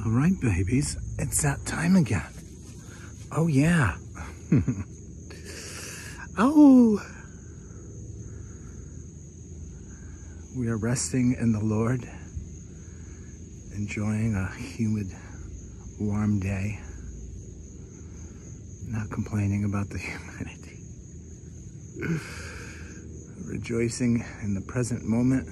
All right, babies, it's that time again. Oh, yeah. Oh, we are resting in the Lord, enjoying a humid, warm day, not complaining about the humidity, rejoicing in the present moment,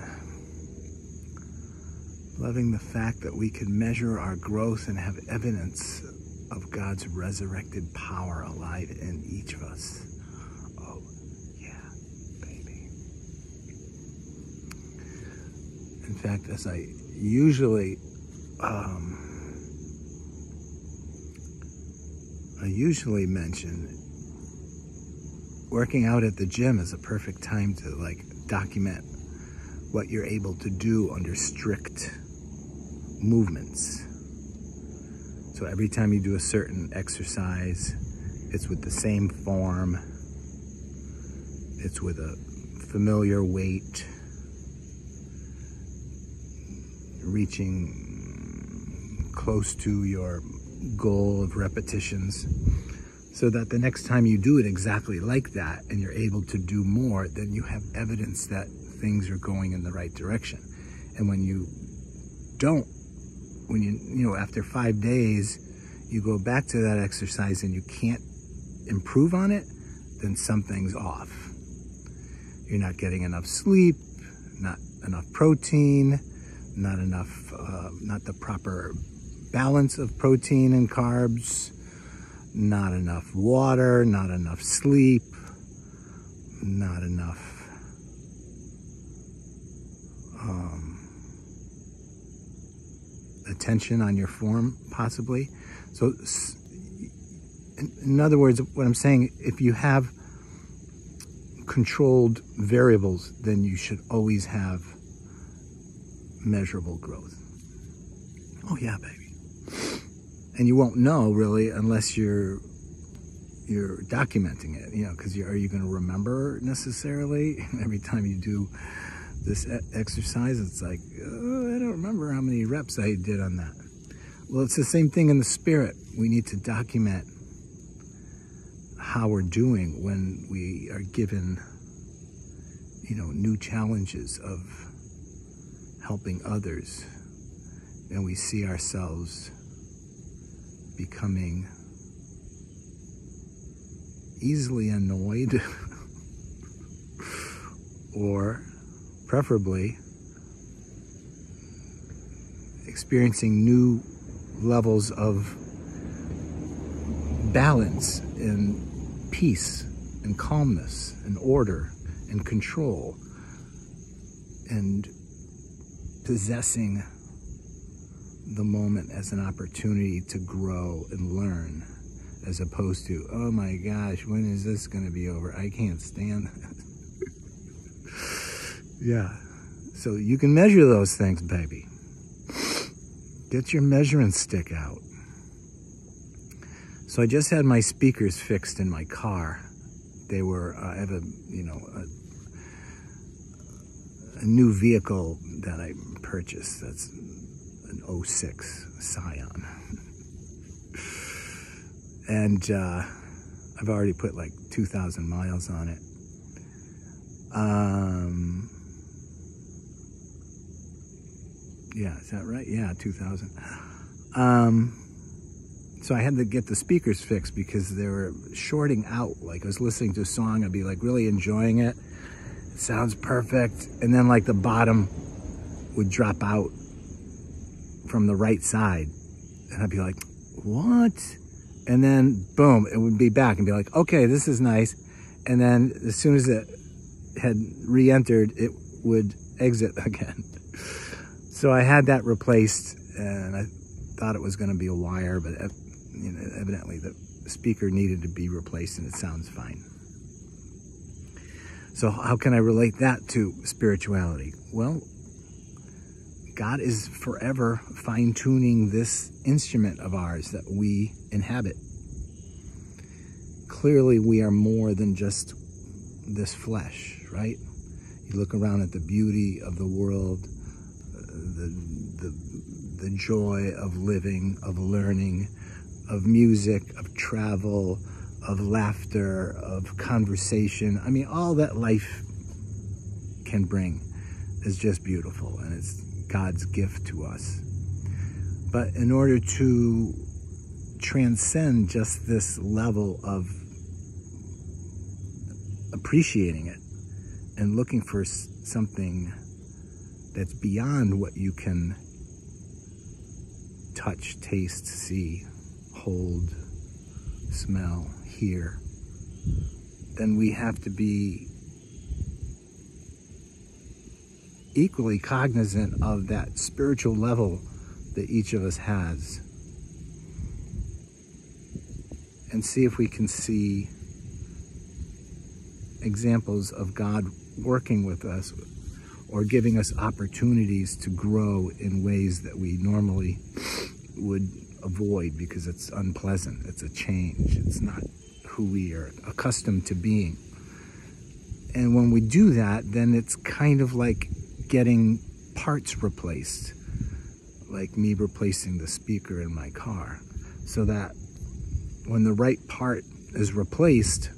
loving the fact that we can measure our growth and have evidence of God's resurrected power alive in each of us. Oh, yeah, baby. In fact, as I usually mention, working out at the gym is a perfect time to document what you're able to do under strict movements. So every time you do a certain exercise, it's with the same form, it's with a familiar weight, reaching close to your goal of repetitions, so that the next time you do it exactly like that and you're able to do more, then you have evidence that things are going in the right direction. And when you don't, after 5 days, you go back to that exercise and you can't improve on it, then something's off. You're not getting enough sleep, not enough protein, not the proper balance of protein and carbs, not enough water, not enough sleep, not enough attention on your form, possibly. So in other words, what I'm saying, if you have controlled variables, then you should always have measurable growth. Oh yeah, baby. And you won't know really unless you're documenting it, because are you going to remember necessarily every time you do this exercise? It's like, oh, I don't remember how many reps I did on that. Well, it's the same thing in the spirit. We need to document how we're doing when we are given, new challenges of helping others, and we see ourselves becoming easily annoyed or preferably experiencing new levels of balance and peace and calmness and order and control, and possessing the moment as an opportunity to grow and learn, as opposed to, oh my gosh, when is this going to be over? I can't stand it. Yeah. So you can measure those things, baby. Get your measuring stick out. So I just had my speakers fixed in my car. They were, I have a new vehicle that I purchased. That's an 06 Scion. And I've already put 2,000 miles on it. Yeah, is that right? Yeah, 2,000. So I had to get the speakers fixed because they were shorting out. I was listening to a song, I'd be really enjoying it. It sounds perfect. And then the bottom would drop out from the right side. And I'd be like, what? And then boom, it would be back and be like, okay, this is nice. And then as soon as it had re-entered, it would exit again. So I had that replaced, and I thought it was going to be a wire, but evidently the speaker needed to be replaced, and it sounds fine. So how can I relate that to spirituality? Well, God is forever fine-tuning this instrument of ours that we inhabit. Clearly, we are more than just this flesh, right? You look around at the beauty of the world, the the joy of living, of learning, of music, of travel, of laughter, of conversation. I mean, all that life can bring is just beautiful, and it's God's gift to us. But in order to transcend just this level of appreciating it and looking for something that's beyond what you can touch, taste, see, hold, smell, hear, then we have to be equally cognizant of that spiritual level that each of us has, and see if we can see examples of God working with us or giving us opportunities to grow in ways that we normally would avoid because it's unpleasant, it's a change, it's not who we are accustomed to being. And when we do that, then it's kind of like getting parts replaced, like me replacing the speaker in my car, so that when the right part is replaced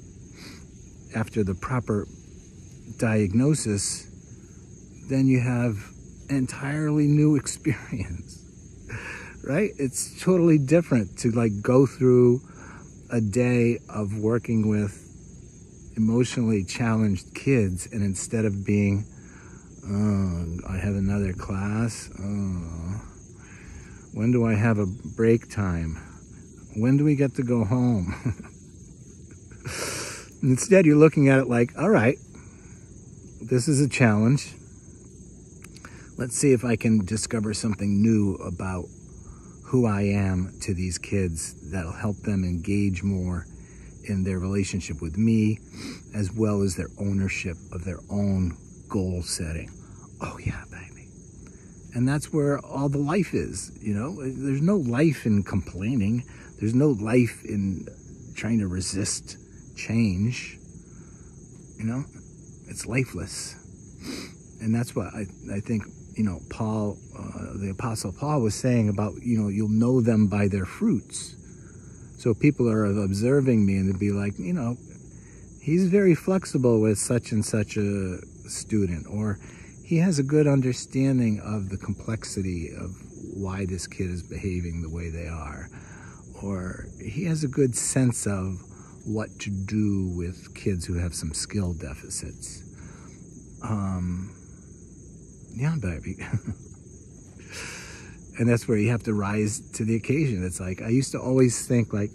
after the proper diagnosis, then you have an entirely new experience, right? It's totally different to like go through a day of working with emotionally challenged kids, and instead of being, oh, I have another class, oh, when do I have a break time? When do we get to go home? Instead, you're looking at it like, all right, this is a challenge. Let's see if I can discover something new about who I am to these kids that'll help them engage more in their relationship with me, as well as their ownership of their own goal setting. Oh yeah, baby. And that's where all the life is, you know? There's no life in complaining. There's no life in trying to resist change. You know? It's lifeless. And that's what I think, you know, Paul, the Apostle Paul was saying about, you know, you'll know them by their fruits. So people are observing me and they'd be like, you know, he's very flexible with such and such a student, or he has a good understanding of the complexity of why this kid is behaving the way they are, or he has a good sense of what to do with kids who have some skill deficits. Yeah, baby. And that's where you have to rise to the occasion. It's like, I used to always think, like,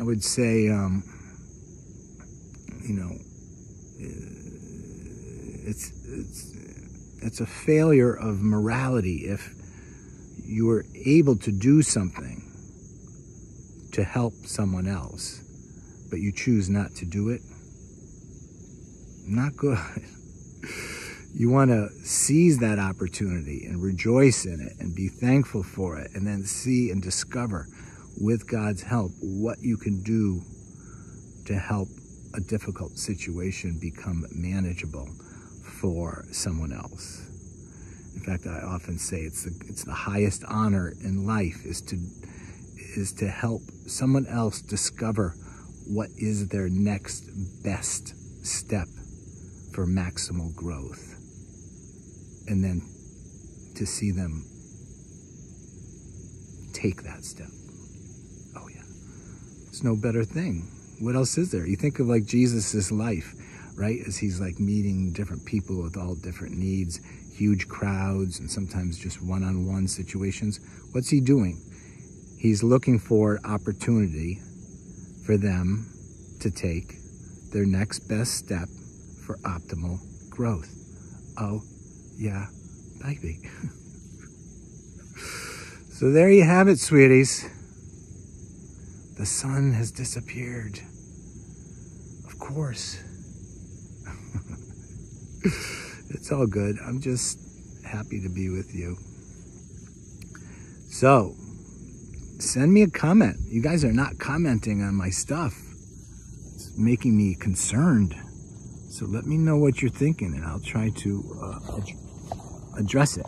I would say, you know, it's a failure of morality if you are able to do something to help someone else, but you choose not to do it. Not good. You want to seize that opportunity and rejoice in it and be thankful for it, and then see and discover, with God's help, what you can do to help a difficult situation become manageable for someone else. In fact, I often say it's the highest honor in life is to help someone else discover what is their next best step for maximal growth. And then to see them take that step. Oh yeah. It's no better thing. What else is there? You think of like Jesus's life, right? As he's like meeting different people with all different needs, huge crowds, and sometimes just one-on-one situations. What's he doing? He's looking for opportunity for them to take their next best step for optimal growth. Oh, yeah, baby. So there you have it, sweeties. The sun has disappeared. Of course. It's all good. I'm just happy to be with you. So, send me a comment. You guys are not commenting on my stuff. It's making me concerned. So let me know what you're thinking, and I'll try to address it.